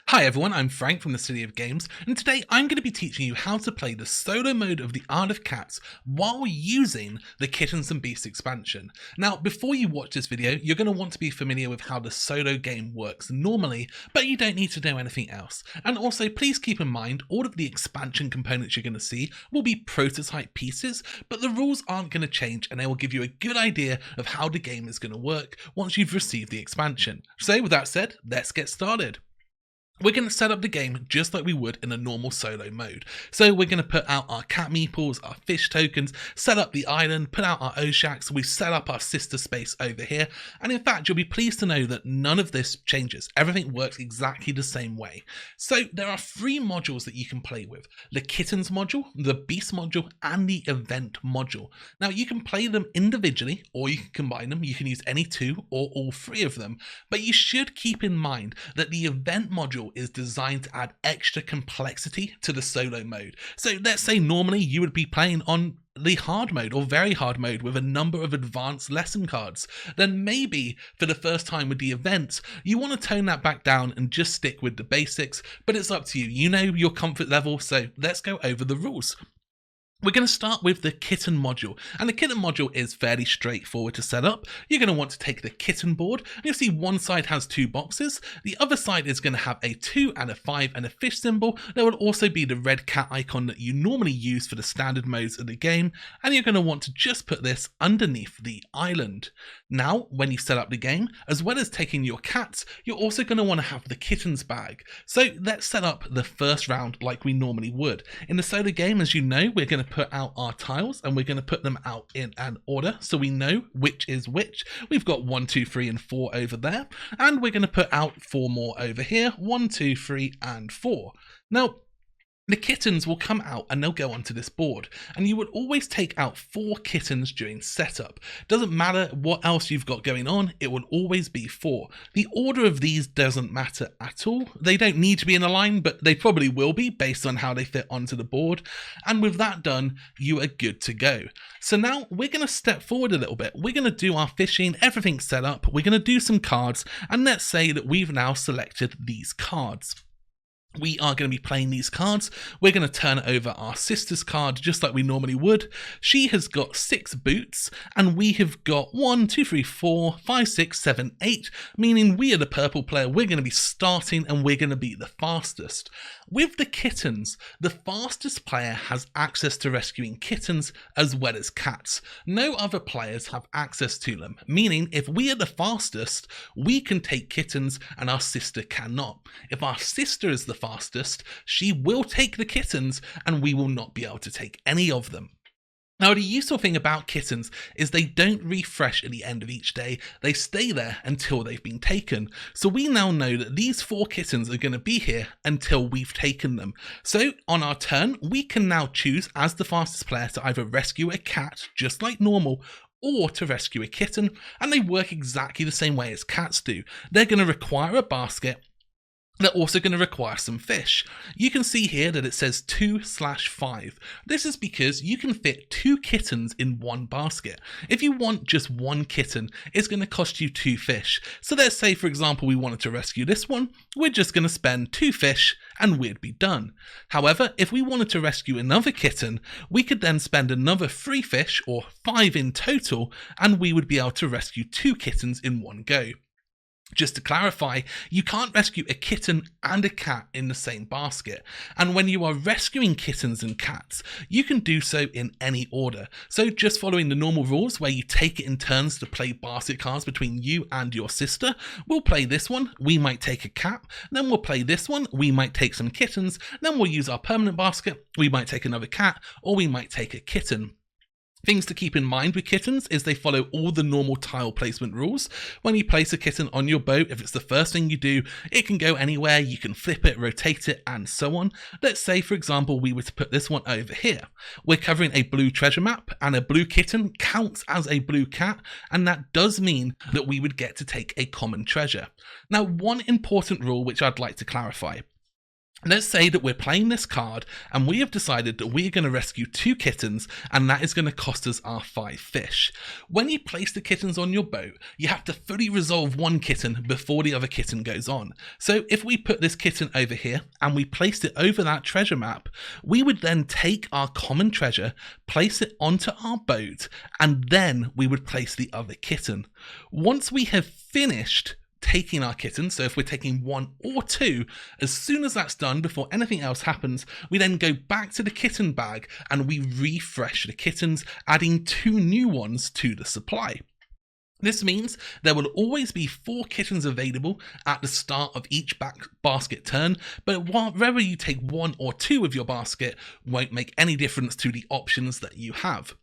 Hi everyone, I'm Frank from the City of Games, and today I'm going to be teaching you how to play the solo mode of the Isle of Cats while using the Kittens and Beasts expansion. Now, before you watch this video, you're going to want to be familiar with how the solo game works normally, but you don't need to know anything else. And also, please keep in mind, all of the expansion components you're going to see will be prototype pieces, but the rules aren't going to change and they will give you a good idea of how the game is going to work once you've received the expansion. So with that said, let's get started. We're going to set up the game just like we would in a normal solo mode. So we're going to put out our cat meeples, our fish tokens, set up the island, put out our Oshaks, we set up our sister space over here, and in fact you'll be pleased to know that none of this changes. Everything works exactly the same way. So there are three modules that you can play with: the Kittens module, the Beast module, and the Event module. Now you can play them individually or you can combine them. You can use any two or all three of them, but you should keep in mind that the Event module is designed to add extra complexity to the solo mode. So let's say normally you would be playing on the hard mode or very hard mode with a number of advanced lesson cards. Then maybe for the first time with the events, you want to tone that back down and just stick with the basics, but it's up to you. You know your comfort level, so let's go over the rules. We're going to start with the Kitten module, and the Kitten module is fairly straightforward to set up. You're going to want to take the Kitten board, and you'll see one side has two boxes, the other side is going to have a 2 and a 5 and a fish symbol. There will also be the red cat icon that you normally use for the standard modes of the game, and you're going to want to just put this underneath the island. Now, when you set up the game, as well as taking your cats, you're also going to want to have the Kittens bag. So let's set up the first round like we normally would. In the solo game, as you know, we're going to put out our tiles and we're going to put them out in an order so we know which is which. We've got 1, 2, 3 and 4 over there, and we're going to put out 4 more over here: 1, 2, 3 and 4. Now the kittens will come out and they'll go onto this board, and you would always take out 4 kittens during setup. Doesn't matter what else you've got going on, it will always be 4. The order of these doesn't matter at all. They don't need to be in a line, but they probably will be based on how they fit onto the board. And with that done, you are good to go. So now we're going to step forward a little bit. We're going to do our fishing, everything's set up, we're going to do some cards, and let's say that we've now selected these cards. We are going to be playing these cards. We're going to turn over our sister's card just like we normally would. She has got 6 boots and we have got 1, 2, 3, 4, 5, 6, 7, 8, meaning we are the purple player. We're going to be starting and we're going to be the fastest. With the kittens, the fastest player has access to rescuing kittens as well as cats. No other players have access to them, meaning if we are the fastest, we can take kittens and our sister cannot. If our sister is the fastest, she will take the kittens and we will not be able to take any of them. Now, the useful thing about kittens is they don't refresh at the end of each day. They stay there until they've been taken. So we now know that these 4 kittens are going to be here until we've taken them. So on our turn, we can now choose as the fastest player to either rescue a cat, just like normal, or to rescue a kitten, and they work exactly the same way as cats do. They're going to require a basket. They're also going to require some fish. You can see here that it says 2/5. This is because you can fit 2 kittens in one basket. If you want just 1 kitten, it's going to cost you 2 fish. So let's say, for example, we wanted to rescue this one. We're just going to spend 2 fish and we'd be done. However, if we wanted to rescue another kitten, we could then spend another 3 fish, or 5 in total, and we would be able to rescue 2 kittens in one go. Just to clarify, you can't rescue a kitten and a cat in the same basket. And when you are rescuing kittens and cats, you can do so in any order. So just following the normal rules where you take it in turns to play basket cards between you and your sister, we'll play this one, we might take a cat, then we'll play this one, we might take some kittens, then we'll use our permanent basket, we might take another cat, or we might take a kitten. Things to keep in mind with kittens is they follow all the normal tile placement rules. When you place a kitten on your boat, if it's the first thing you do, it can go anywhere, you can flip it, rotate it, and so on. Let's say, for example, we were to put this one over here. We're covering a blue treasure map, and a blue kitten counts as a blue cat, and that does mean that we would get to take a common treasure. Now, one important rule which I'd like to clarify. Let's say that we're playing this card and we have decided that we're going to rescue 2 kittens and that is going to cost us our 5 fish. When you place the kittens on your boat, you have to fully resolve 1 kitten before the other kitten goes on. So if we put this kitten over here and we placed it over that treasure map, we would then take our common treasure, place it onto our boat, and then we would place the other kitten. Once we have finished taking our kittens, so if we're taking 1 or 2, as soon as that's done, before anything else happens, we then go back to the kitten bag and we refresh the kittens, adding 2 new ones to the supply. This means there will always be 4 kittens available at the start of each basket turn, but whether you take 1 or 2 of your basket won't make any difference to the options that you have.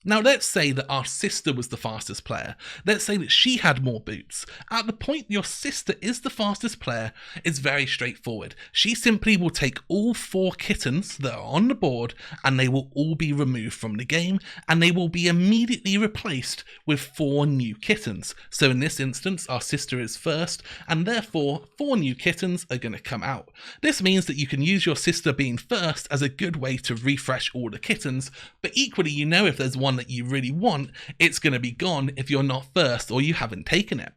Now let's say that our sister was the fastest player. Let's say that she had more boots. At the point your sister is the fastest player, it's very straightforward. She simply will take all 4 kittens that are on the board and they will all be removed from the game and they will be immediately replaced with 4 new kittens. So in this instance, our sister is first and therefore 4 new kittens are going to come out. This means that you can use your sister being first as a good way to refresh all the kittens, but equally you know if there's one that you really want, it's going to be gone if you're not first or you haven't taken it.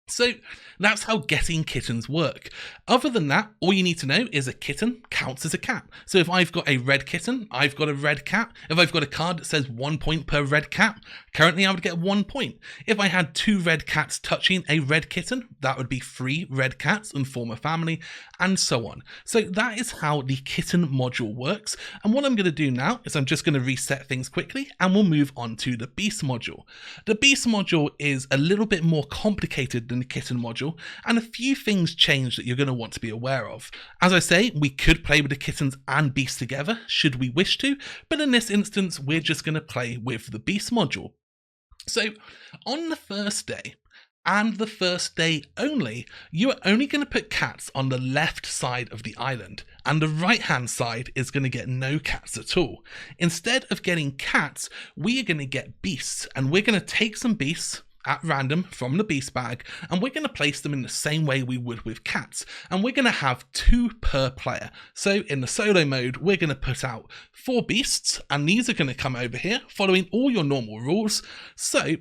So that's how getting kittens work. Other than that, all you need to know is a kitten counts as a cat. So if I've got a red kitten, I've got a red cat. If I've got a card that says 1 point per red cat, currently I would get 1 point. If I had 2 red cats touching a red kitten, that would be 3 red cats and form a family, and so on. So that is how the kitten module works. And what I'm going to do now is I'm just going to reset things quickly and we'll move on to the beast module. The beast module is a little bit more complicated than the kitten module, and a few things change that you're going to want to be aware of. As I say, we could play with the kittens and beasts together should we wish to, but in this instance we're just going to play with the beast module. So on the first day, and the first day only, you are only going to put cats on the left side of the island, and the right hand side is going to get no cats at all. Instead of getting cats, we are going to get beasts, and we're going to take some beasts at random from the beast bag and we're going to place them in the same way we would with cats, and we're going to have 2 per player. So in the solo mode we're going to put out 4 beasts and these are going to come over here following all your normal rules. So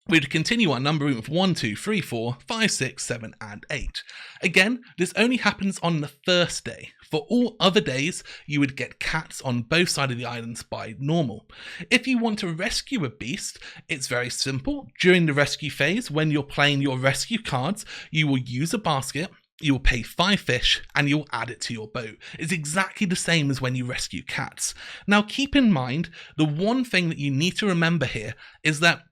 we'd continue our numbering with 1, 2, 3, 4, 5, 6, 7 and 8. Again, this only happens on the first day. For all other days, you would get cats on both sides of the islands by normal. If you want to rescue a beast, it's very simple. During the rescue phase, when you're playing your rescue cards, you will use a basket, you will pay 5 fish and you'll add it to your boat. It's exactly the same as when you rescue cats. Now keep in mind, the one thing that you need to remember here is that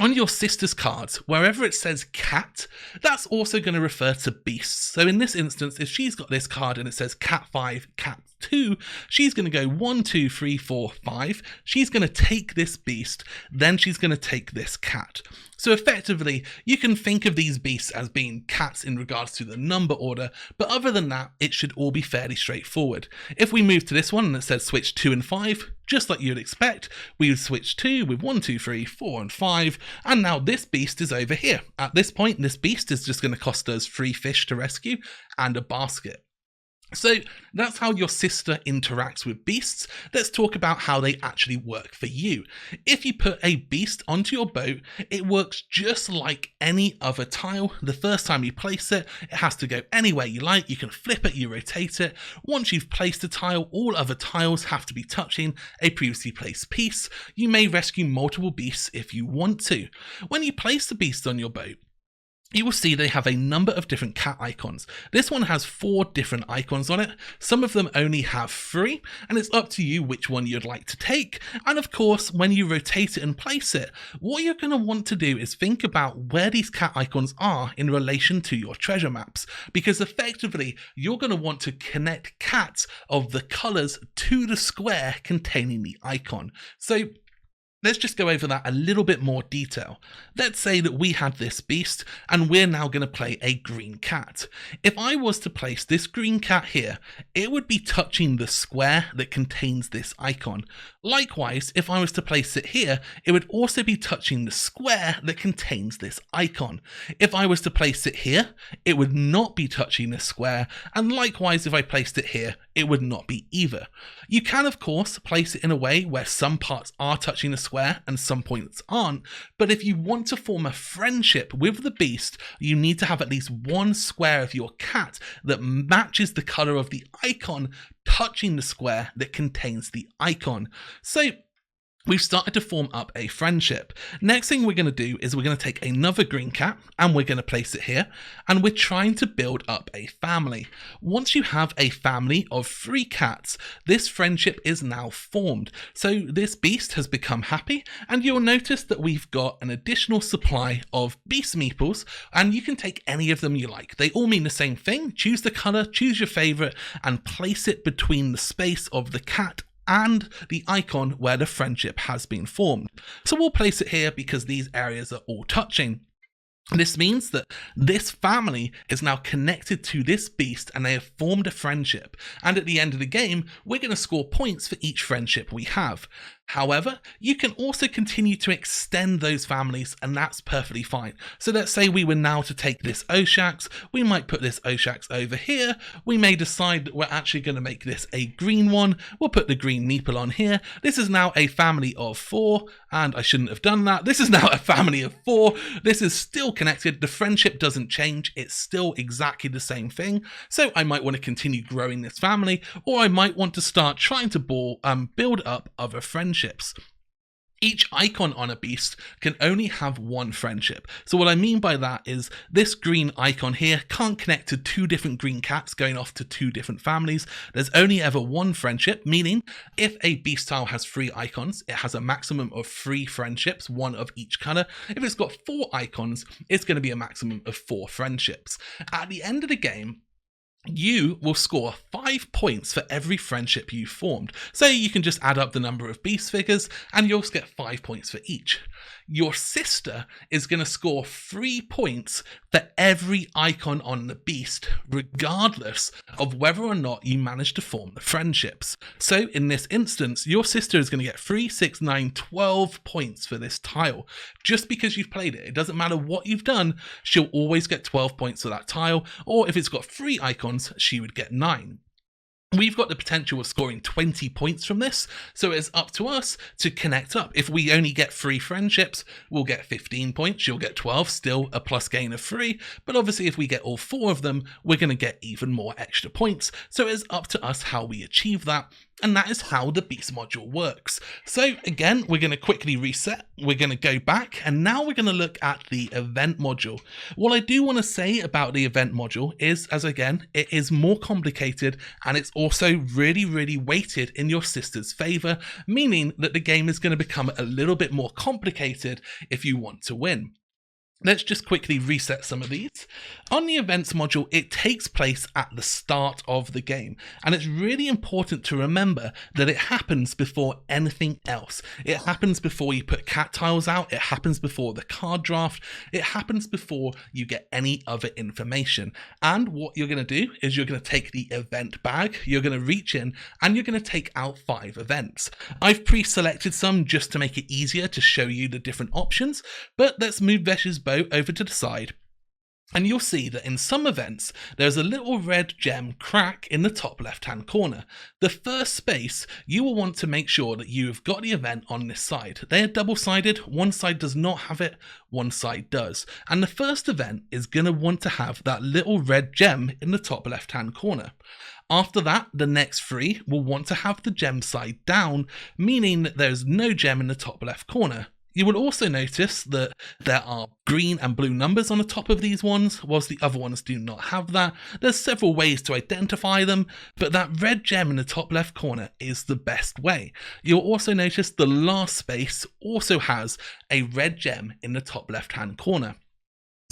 on your sister's cards, wherever it says cat, that's also going to refer to beasts. So in this instance, if she's got this card and it says cat 5, cat 2, she's going to go 1, 2, 3, 4, 5. She's going to take this beast, then she's going to take this cat. So effectively, you can think of these beasts as being cats in regards to the number order, but other than that, it should all be fairly straightforward. If we move to this one and it says switch 2 and 5, just like you'd expect, we would switch 2 with 1, 2, 3, 4 and 5, and now this beast is over here. At this point, this beast is just going to cost us 3 fish to rescue and a basket. So that's how your sister interacts with beasts. Let's talk about how they actually work for you. If you put a beast onto your boat, it works just like any other tile. The first time you place it, it has to go anywhere you like. You can flip it, you rotate it. Once you've placed a tile, all other tiles have to be touching a previously placed piece. You may rescue multiple beasts if you want to. When you place the beast on your boat, you will see they have a number of different cat icons. This one has 4 different icons on it. Some of them only have 3, and it's up to you which one you'd like to take. And of course, when you rotate it and place it, what you're going to want to do is think about where these cat icons are in relation to your treasure maps, because effectively, you're going to want to connect cats of the colors to the square containing the icon. So Let's just go over that a little bit more detail. Let's say that we had this beast and we're now going to play a green cat. If I was to place this green cat here, it would be touching the square that contains this icon. Likewise, if I was to place it here, it would also be touching the square that contains this icon. If I was to place it here, it would not be touching this square, and likewise if I placed it here, it would not be either. You can of course place it in a way where some parts are touching the square and some points aren't, but if you want to form a friendship with the beast, you need to have at least one square of your cat that matches the color of the icon touching the square that contains the icon. So we've started to form up a friendship. Next thing we're going to do is we're going to take another green cat and we're going to place it here, and we're trying to build up a family. Once you have a family of 3 cats, this friendship is now formed. So this beast has become happy, and you'll notice that we've got an additional supply of beast meeples, and you can take any of them you like. They all mean the same thing. Choose the color, choose your favorite, and place it between the space of the cat and the icon where the friendship has been formed. So we'll place it here because these areas are all touching. This means that this family is now connected to this beast and they have formed a friendship. And at the end of the game, we're going to score points for each friendship we have. However, you can also continue to extend those families, and that's perfectly fine. So let's say we were now to take this Oshax, we might put this Oshax over here, we may decide that we're actually going to make this a green one, we'll put the green meeple on here. This is now a family of 4, and I shouldn't have done that. This is now a family of 4, this is still connected, the friendship doesn't change, it's still exactly the same thing. So I might want to continue growing this family, or I might want to start trying to build up other friendships. Each icon on a beast can only have one friendship. So what I mean by that is this green icon here can't connect to 2 different green cats going off to 2 different families. There's only ever one friendship, meaning if a beast tile has 3 icons, it has a maximum of 3 friendships, 1 of each color. If it's got 4 icons, it's going to be a maximum of 4 friendships. At the end of the game, you will score 5 points for every friendship you formed. So you can just add up the number of beast figures and you'll get 5 points for each. Your sister is going to score 3 points for every icon on the beast, regardless of whether or not you manage to form the friendships. So in this instance, your sister is going to get 3, 6, 9, 12 points for this tile. Just because you've played it, it doesn't matter what you've done, she'll always get 12 points for that tile, or if it's got 3 icons, she would get 9. We've got the potential of scoring 20 points from this, so it's up to us to connect up. If we only get 3 friendships, we'll get 15 points, you'll get 12, still a plus gain of 3, but obviously if we get all 4 of them, we're going to get even more extra points, so it's up to us how we achieve that, and that is how the Beast module works. So again, we're going to quickly reset, we're going to go back, and now we're going to look at the event module. What I do want to say about the event module is, as again, it is more complicated, and it's also really weighted in your sister's favor, meaning that the game is going to become a little bit more complicated if you want to win. Let's just quickly reset some of these. On the events module, it takes place at the start of the game, and it's really important to remember that it happens before anything else. It happens before you put cat tiles out, it happens before the card draft, it happens before you get any other information. And what you're going to do is you're going to take the event bag, you're going to reach in, and you're going to take out 5 events. I've pre-selected some just to make it easier to show you the different options, but let's move Vesh's bow over to the side, and you'll see that in some events there's a little red gem crack in the top left hand corner. The first space, you will want to make sure that you have got the event on this side. They are double-sided, one side does not have it, one side does, and the first event is going to want to have that little red gem in the top left hand corner. After that, the next 3 will want to have the gem side down, meaning that there's no gem in the top left corner. You will also notice that there are green and blue numbers on the top of these ones, whilst the other ones do not have that. There's several ways to identify them, but that red gem in the top left corner is the best way. You'll also notice the last space also has a red gem in the top left hand corner.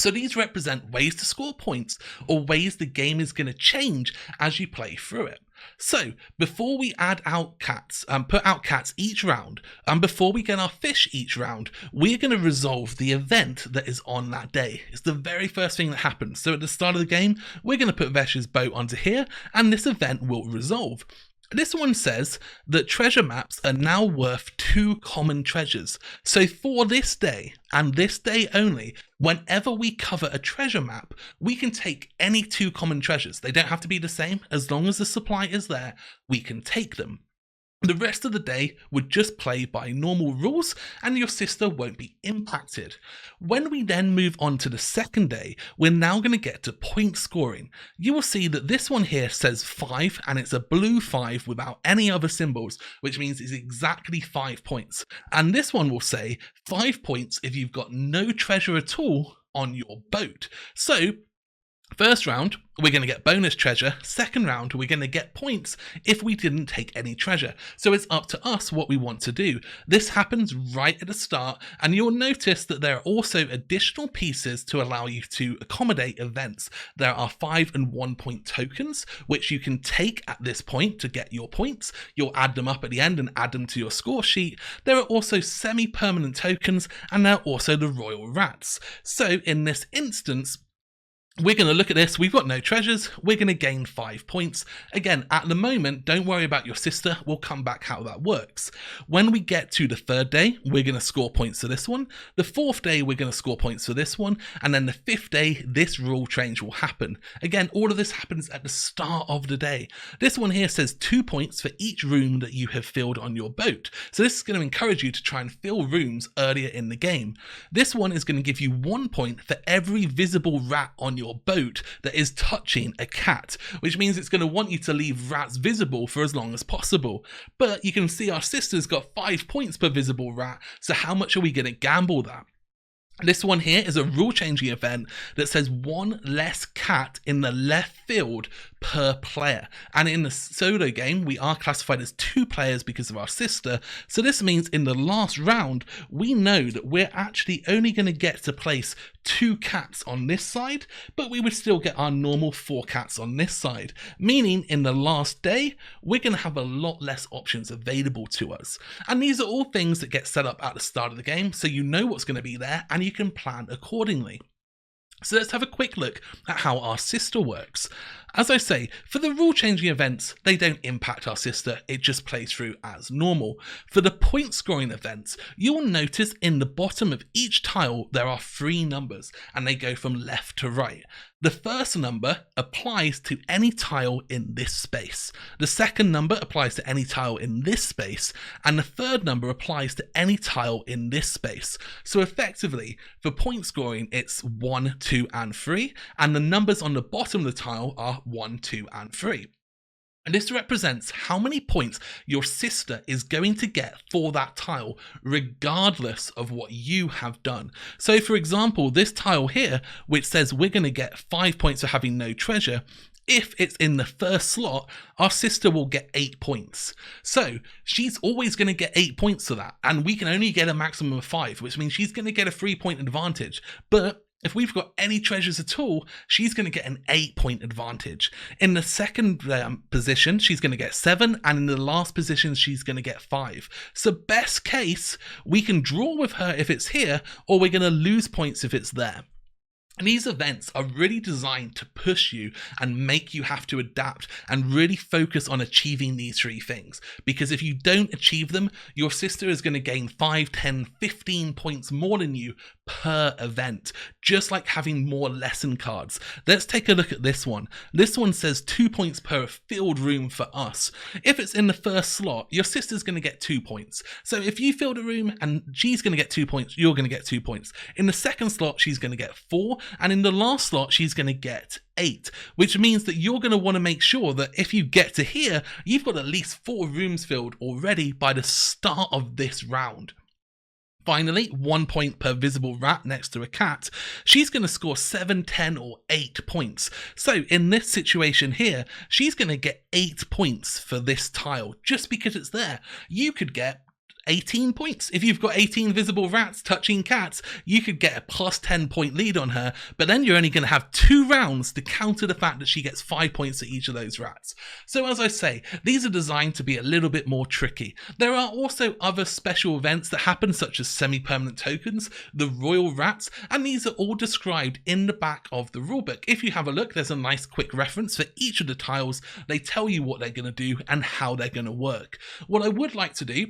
So these represent ways to score points or ways the game is going to change as you play through it. So before we add out cats and put out cats each round, and before we get our fish each round, we're going to resolve the event that is on that day. It's the very first thing that happens. So at the start of the game, we're going to put Vesh's boat onto here, and this event will resolve. This one says that treasure maps are now worth 2 common treasures. So for this day, and this day only, whenever we cover a treasure map, we can take any 2 common treasures. They don't have to be the same. As long as the supply is there, we can take them. The rest of the day would just play by normal rules and your sister won't be impacted. When we then move on to the second day, we're now going to get to point scoring. You will see that this one here says 5 and it's a blue 5 without any other symbols, which means it's exactly 5 points. And this one will say 5 points if you've got no treasure at all on your boat. So first round, we're going to get bonus treasure. Second round, we're going to get points if we didn't take any treasure. So it's up to us what we want to do. This happens right at the start, and you'll notice that there are also additional pieces to allow you to accommodate events. There are 5 and 1 point tokens, which you can take at this point to get your points. You'll add them up at the end and add them to your score sheet. There are also semi-permanent tokens, and there are also the royal rats. So in this instance, we're going to look at this. We've got no treasures. We're going to gain 5 points. Again, at the moment, don't worry about your sister. We'll come back how that works. When we get to the third day, we're going to score points for this one. The fourth day, we're going to score points for this one. And then the fifth day, this rule change will happen. Again, all of this happens at the start of the day. This one here says 2 points for each room that you have filled on your boat. So this is going to encourage you to try and fill rooms earlier in the game. This one is going to give you 1 point for every visible rat on your boat that is touching a cat, which means it's going to want you to leave rats visible for as long as possible. But you can see our sister's got 5 points per visible rat, so how much are we going to gamble that? This one here is a rule changing event that says 1 less cat in the left field per player. And in the solo game, we are classified as 2 players because of our sister. So this means in the last round, we know that we're actually only going to get to place 2 cats on this side, but we would still get our normal 4 cats on this side. Meaning in the last day, we're going to have a lot less options available to us. And these are all things that get set up at the start of the game, so you know what's going to be there and you can plan accordingly. So let's have a quick look at how our sister works. As I say, for the rule changing events, they don't impact our sister, it just plays through as normal. For the point scoring events, you will notice in the bottom of each tile there are 3 numbers and they go from left to right. The first number applies to any tile in this space. The second number applies to any tile in this space, and the third number applies to any tile in this space. So effectively, for point scoring, it's 1, 2, and 3, and the numbers on the bottom of the tile are 1, 2, and 3. And this represents how many points your sister is going to get for that tile, regardless of what you have done. So for example, this tile here, which says we're going to get 5 points for having no treasure, if it's in the first slot, our sister will get 8 points. So she's always going to get 8 points for that, and we can only get a maximum of 5, which means she's going to get a 3-point advantage. But if we've got any treasures at all, she's going to get an 8-point advantage. In the second position, she's going to get 7, and in the last position, she's going to get 5. So best case, we can draw with her if it's here, or we're going to lose points if it's there. And these events are really designed to push you and make you have to adapt and really focus on achieving these 3 things. Because if you don't achieve them, your sister is going to gain 5, 10, 15 points more than you per event, just like having more lesson cards. Let's take a look at this one. This one says 2 points per filled room for us. If it's in the first slot, your sister's going to get 2 points. So if you filled a room and she's going to get 2 points, you're going to get 2 points. In the second slot, she's going to get 4. And in the last slot, she's going to get 8, which means that you're going to want to make sure that if you get to here, you've got at least 4 rooms filled already by the start of this round. Finally, 1 point per visible rat next to a cat. She's going to score 7, 10, or 8 points. So in this situation here, she's going to get 8 points for this tile just because it's there. You could get 18 points. If you've got 18 visible rats touching cats, you could get a plus 10 point lead on her, but then you're only going to have 2 rounds to counter the fact that she gets 5 points at each of those rats. So as I say, these are designed to be a little bit more tricky. There are also other special events that happen, such as semi-permanent tokens, the royal rats, and these are all described in the back of the rulebook. If you have a look, there's a nice quick reference for each of the tiles. They tell you what they're going to do and how they're going to work. What I would like to do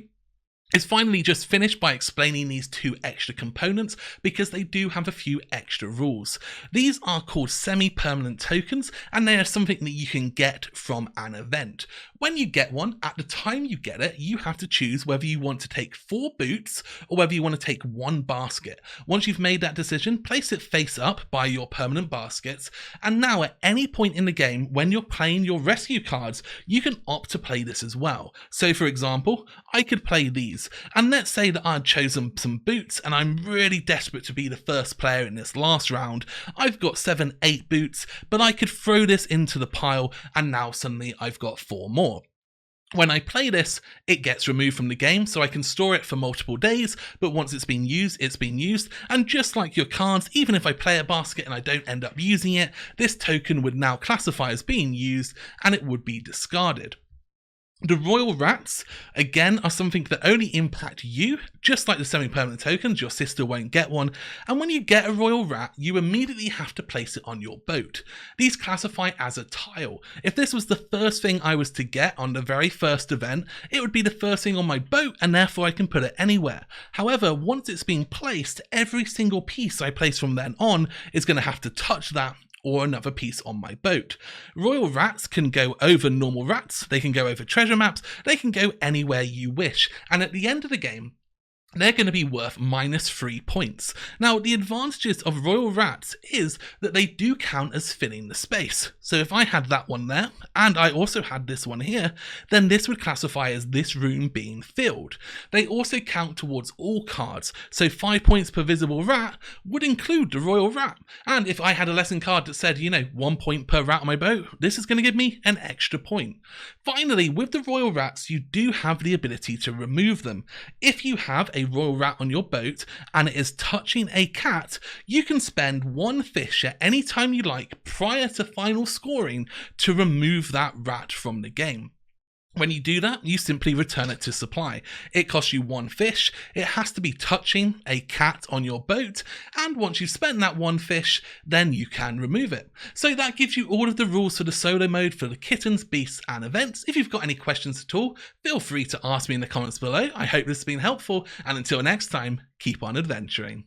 is finally just finish by explaining these 2 extra components, because they do have a few extra rules. These are called semi-permanent tokens, and they are something that you can get from an event. When you get one, at the time you get it, you have to choose whether you want to take 4 boots or whether you want to take 1 basket. Once you've made that decision, place it face up by your permanent baskets, and now at any point in the game when you're playing your rescue cards, you can opt to play this as well. So for example, I could play these. And let's say that I'd chosen some boots and I'm really desperate to be the first player in this last round. I've got 7, 8 boots, but I could throw this into the pile and now suddenly I've got 4 more. When I play this, it gets removed from the game, so I can store it for multiple days, but once it's been used, it's been used. And just like your cards, even if I play a basket and I don't end up using it, this token would now classify as being used and it would be discarded. The royal rats, again, are something that only impact you, just like the semi-permanent tokens. Your sister won't get one, and when you get a royal rat, you immediately have to place it on your boat. These classify as a tile. If this was the first thing I was to get on the very first event, it would be the first thing on my boat, and therefore I can put it anywhere. However, once it's been placed, every single piece I place from then on is going to have to touch that or another piece on my boat. Royal rats can go over normal rats, they can go over treasure maps, they can go anywhere you wish, and at the end of the game, they're going to be worth -3 points. Now, the advantages of royal rats is that they do count as filling the space. So if I had that one there, and I also had this one here, then this would classify as this room being filled. They also count towards all cards, so 5 points per visible rat would include the royal rat. And if I had a lesson card that said, 1 point per rat on my boat, this is going to give me an extra point. Finally, with the royal rats, you do have the ability to remove them. If you have a royal rat on your boat and it is touching a cat, you can spend 1 fish at any time you like prior to final scoring to remove that rat from the game. When you do that, you simply return it to supply. It costs you 1 fish, it has to be touching a cat on your boat, and once you've spent that 1 fish, then you can remove it. So that gives you all of the rules for the solo mode for the Kittens, Beasts and events. If you've got any questions at all, feel free to ask me in the comments below. I hope this has been helpful, and until next time, keep on adventuring.